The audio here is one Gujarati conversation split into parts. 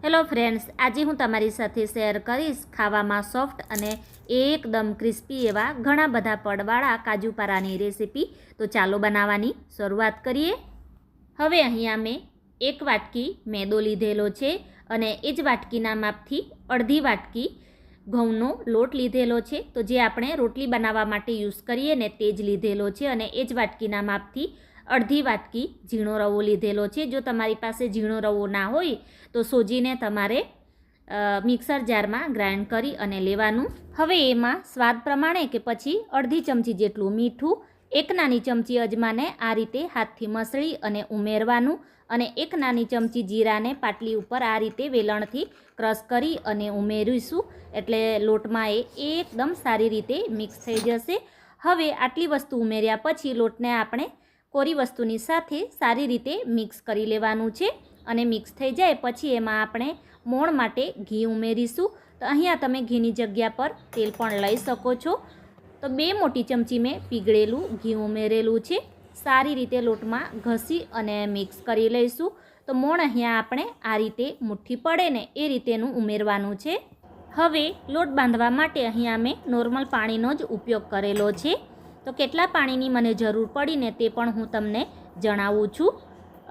હેલો ફ્રેન્ડ્સ, આજે હું તમારી સાથે શેર કરીશ ખાવામાં સોફ્ટ અને એકદમ ક્રિસ્પી એવા ઘણા બધા પડવાળા કાજુ પારાની રેસીપી। તો ચાલો બનાવવાની શરૂઆત કરીએ। હવે અહીંયા મેં 1 વાટકી મેદો લીધેલો છે અને એ જ વાટકીના માપથી અડધી વાટકી ઘઉંનો લોટ લીધેલો છે। તો જે આપણે રોટલી બનાવવા માટે યુઝ કરીએ ને તે જ લીધેલો છે અને એ જ વાટકીના માપથી અડધી વાટકી ઝીણો રવો લીધેલો છે। જો તમારી પાસે ઝીણો રવો ના હોય તો સોજીને તમારે મિક્સર જારમાં ગ્રાઇન્ડ કરી અને લેવાનું। હવે એમાં સ્વાદ પ્રમાણે કે પછી અડધી ચમચી જેટલું મીઠું, 1 નાની ચમચી અજમાને આ રીતે હાથથી મસળી અને ઉમેરવાનું અને 1 નાની ચમચી જીરાને પાટલી ઉપર આ રીતે વેલણથી ક્રશ કરી અને ઉમેરીશું, એટલે લોટમાં એ એકદમ સારી રીતે મિક્સ થઈ જશે। હવે આટલી વસ્તુ ઉમેર્યા પછી લોટને આપણે કોરી વસ્તુની સાથે સારી રીતે મિક્સ કરી લેવાનું છે અને મિક્સ થઈ જાય પછી એમાં આપણે મોણ માટે ઘી ઉમેરીશું। તો અહીંયા તમે ઘીની જગ્યા પર તેલ પણ લઈ શકો છો। તો 2 મોટી ચમચી મેં પીગળેલું ઘી ઉમેરેલું છે। સારી રીતે લોટમાં ઘસી અને મિક્સ કરી લઈશું। તો મોણ અહીંયા આપણે આ રીતે મુઠ્ઠી પડે ને એ રીતેનું ઉમેરવાનું છે। હવે લોટ બાંધવા માટે અહીંયા મેં નોર્મલ પાણીનો જ ઉપયોગ કરેલો છે। તો કેટલા પાણીની મને જરૂર પડીને તે પણ હું તમને જણાવું છું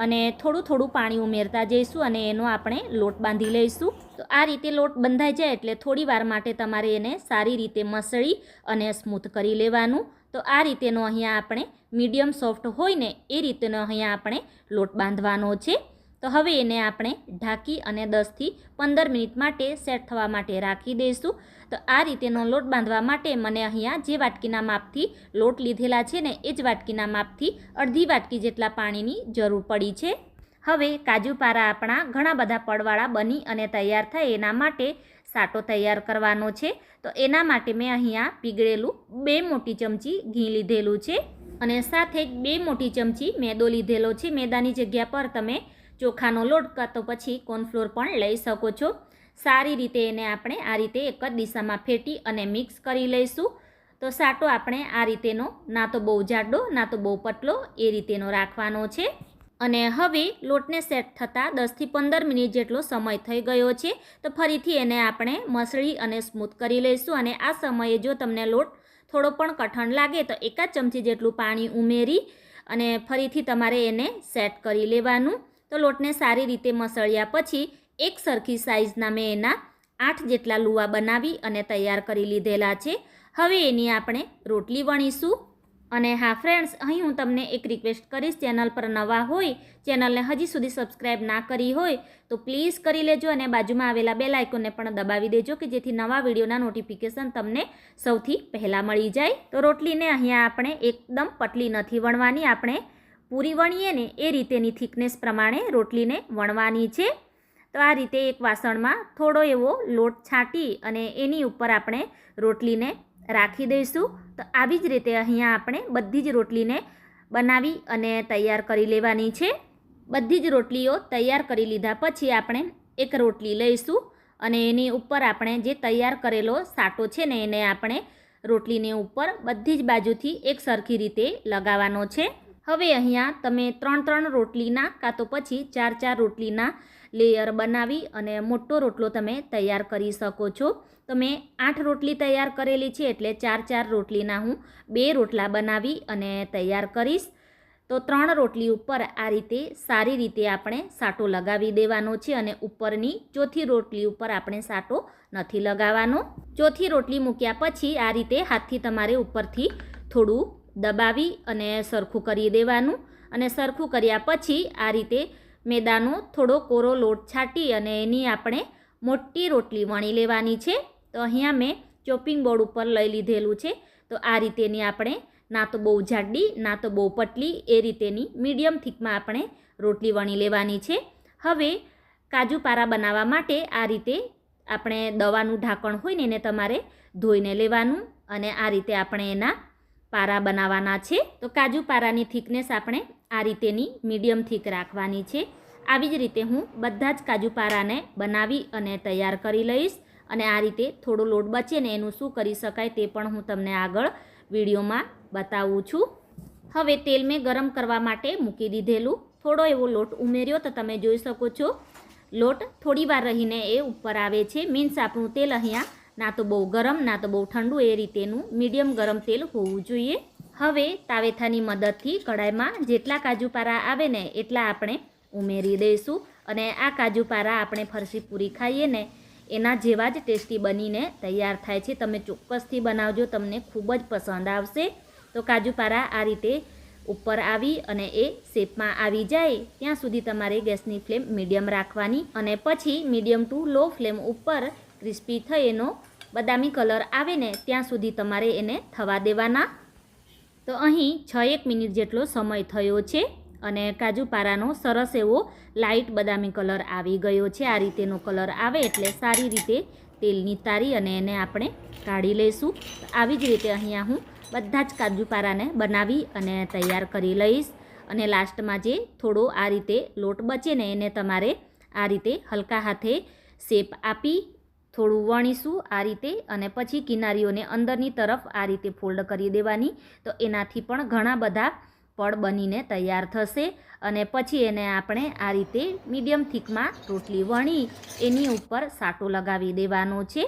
અને થોડું થોડું પાણી ઉમેરતા જઈશું અને એનો આપણે લોટ બાંધી લઈશું। તો આ રીતે લોટ બંધાઈ જાય એટલે થોડી વાર માટે તમારે એને સારી રીતે મસળી અને સ્મૂથ કરી લેવાનું। તો આ રીતેનો અહીંયા આપણે મીડિયમ સોફ્ટ હોય ને એ રીતેનો અહીંયા આપણે લોટ બાંધવાનો છે। તો હવે એને આપણે ઢાંકી અને 10 થી 15 મિનિટ માટે સેટ થવા માટે રાખી દઈશું। તો આ રીતેનો લોટ બાંધવા માટે મને અહીંયા જે વાટકીના માપથી લોટ લીધેલા છે ને એ જ વાટકીના માપથી અડધી વાટકી જેટલા પાણીની જરૂર પડી છે। હવે કાજુ પારા આપણા ઘણા બધા પડવાળા બની અને તૈયાર થાય એના માટે સાટો તૈયાર કરવાનો છે। તો એના માટે મેં અહીંયા પીગળેલું 2 મોટી ચમચી ઘી લીધેલું છે અને સાથે જ 2 મોટી ચમચી મેદો લીધેલો છે। મેદાની જગ્યા પર તમે ચોખાનો લોટ કાં તો પછી કોર્નફ્લોર પણ લઈ શકો છો। સારી રીતે એને આપણે આ રીતે એક જ દિશામાં ફેટી અને મિક્સ કરી લઈશું। તો સાટો આપણે આ રીતેનો ના તો બહુ જાડો ના તો બહુ પતલો એ રીતેનો રાખવાનો છે અને હવે લોટને સેટ થતાં 10 થી 15 મિનિટ જેટલો સમય થઈ ગયો છે। તો ફરીથી એને આપણે મસળી અને સ્મૂથ કરી લઈશું અને આ સમયે જો તમને લોટ થોડો પણ કઠણ લાગે તો 1 જ ચમચી જેટલું પાણી ઉમેરી અને ફરીથી તમારે એને સેટ કરી લેવાનું। તો લોટને સારી રીતે મસળ્યા પછી એક સરખી સાઇઝના મેં એના 8 જેટલા લુવા બનાવી અને તૈયાર કરી લીધેલા છે। હવે એની આપણે રોટલી વણીશું। અને હા ફ્રેન્ડ્સ, અહીં હું તમને એક રિક્વેસ્ટ કરીશ, ચેનલ પર નવા હોય, ચેનલને હજી સુધી સબસ્ક્રાઈબ ના કરી હોય તો પ્લીઝ કરી લેજો અને બાજુમાં આવેલા બેલ આઇકોનને પણ દબાવી દેજો કે જેથી નવા વિડીયોના નોટિફિકેશન તમને સૌથી પહેલાં મળી જાય। તો રોટલીને અહીંયા આપણે એકદમ પતલી નથી વણવાની, આપણે પૂરી વણીએ ને એ રીતેની થિકનેસ પ્રમાણે રોટલીને વણવાની છે। તો આ રીતે એક વાસણમાં થોડો એવો લોટ છાંટી અને એની ઉપર આપણે રોટલીને રાખી દઈશું। તો આવી જ રીતે અહીંયા આપણે બધી જ રોટલીને બનાવી અને તૈયાર કરી લેવાની છે। બધી જ રોટલીઓ તૈયાર કરી લીધા પછી આપણે એક રોટલી લઈશું અને એની ઉપર આપણે જે તૈયાર કરેલો સાટો છે ને એને આપણે રોટલીની ઉપર બધી જ બાજુથી એક સરખી રીતે લગાવવાનો છે। હવે અહીંયા તમે 3 રોટલીના કાં તો પછી 4 રોટલીના લેયર બનાવી અને મોટો રોટલો તમે તૈયાર કરી શકો છો। તો મેં 8 રોટલી તૈયાર કરેલી છે એટલે 4 રોટલીના હું 2 રોટલા બનાવી અને તૈયાર કરીશ। તો 3 રોટલી ઉપર આ રીતે સારી રીતે આપણે સાટો લગાવી દેવાનો છે અને ઉપરની ચોથી રોટલી ઉપર આપણે સાટો નથી લગાવવાનો। ચોથી રોટલી મૂક્યા પછી આ રીતે હાથથી તમારે ઉપરથી થોડું દબાવી અને સરખું કરી દેવાનું અને સરખું કર્યા પછી આ રીતે મેદાનો થોડો કોરો લોટ છાંટી અને એની આપણે મોટી રોટલી વણી લેવાની છે। તો અહીંયા મેં ચોપિંગ બોર્ડ ઉપર લઈ લીધેલું છે। તો આ રીતેની આપણે ના તો બહુ જાડી ના તો બહુ પતલી એ રીતેની મીડિયમ થીકમાં આપણે રોટલી વણી લેવાની છે। હવે કાજુ પારા બનાવવા માટે આ રીતે આપણે દવાનું ઢાંકણ હોય ને એને તમારે ધોઈને લેવાનું અને આ રીતે આપણે એના પારા બનાવવાના છે। તો કાજુ પારાની થિકનેસ આપણે આ રીતેની મીડિયમ થીક રાખવાની છે। આવી જ રીતે હું બધા જ કાજુ પારાને બનાવી અને તૈયાર કરી લઈશ અને આ રીતે થોડો લોટ બચે ને એનું શું કરી શકાય તે પણ હું તમને આગળ વિડીયોમાં બતાવું છું। હવે તેલ મેં ગરમ કરવા માટે મૂકી દીધેલું, થોડો એવો લોટ ઉમેર્યો તો તમે જોઈ શકો છો લોટ થોડી વાર રહીને એ ઉપર આવે છે. મીન્સ આપણું તેલ અહીંયા ના તો બહુ ગરમ ના તો બહુ ઠંડુ એ રીતેનું મીડિયમ ગરમ તેલ હોવું જોઈએ. હવે તાવેથાની મદદથી કઢાઈમાં જેટલા કાજુપારા આવે ને એટલા આપણે ઉમેરી દઈશું. અને આ કાજુપારા આપણે ફરસી પૂરી ખાઈએ ને એના જેવા જ ટેસ્ટી બનીને તૈયાર થાય છે. તમે ચોક્કસથી બનાવજો, તમને ખૂબ જ પસંદ આવશે. તો કાજુપારા આ રીતે ઉપર આવી અને એ શેપમાં આવી જાય ત્યાં સુધી તમારે ગેસની ફ્લેમ મીડિયમ રાખવાની અને પછી મીડિયમ ટુ લો ફ્લેમ ઉપર ક્રિસ્પી થઈ એનો બદામી કલર આવે ને ત્યાં સુધી તમારે એને થવા દેવાના. તો અહીં 6-1 મિનિટ જેટલો સમય થયો છે અને કાજુપારાનો સરસ એવો લાઇટ બદામી કલર આવી ગયો છે. આ રીતેનો કલર આવે એટલે સારી રીતે તેલ નિતારી અને એને આપણે કાઢી લઈશું. આવી જ રીતે અહીંયા હું બધા જ કાજુપારાને બનાવી અને તૈયાર કરી લઈશ. અને લાસ્ટમાં જે થોડો આ રીતે લોટ બચે ને એને તમારે આ રીતે હલકા હાથે શેપ આપી થોડું વણીશું આ રીતે અને પછી કિનારીઓને અંદરની તરફ આ રીતે ફોલ્ડ કરી દેવાની. તો એનાથી પણ ઘણા બધા પડ બનીને તૈયાર થશે. અને પછી એને આપણે આ રીતે મીડિયમ થીકમાં રોટલી વણી એની ઉપર સાટો લગાવી દેવાનો છે.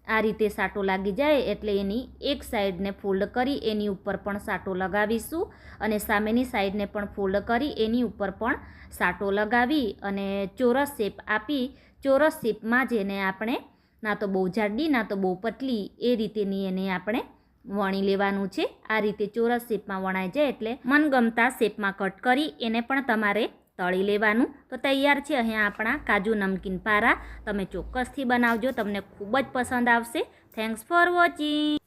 આ રીતે સાટો લાગી જાય એટલે એની એક સાઈડને ફોલ્ડ કરી એની ઉપર પણ સાટો લગાવીશું અને સામેની સાઈડને પણ ફોલ્ડ કરી એની ઉપર પણ સાટો લગાવી અને ચોરસ શેપ આપી ચોરસ શેપમાં જ એને આપણે ના તો બહુ જાડી ના તો બહુ પતલી એ રીતેની એને આપણે વણી લેવાનું છે. આ રીતે ચોરસ શેપમાં વણાઈ જાય એટલે મનગમતા શેપમાં કટ કરી એને પણ તમારે તળી લેવાનું. તો તૈયાર છે અહીંયા આપણા કાજુ નમકીન પારા. તમે ચોક્કસથી બનાવજો, તમને ખૂબ જ પસંદ આવશે. Thanks for watching.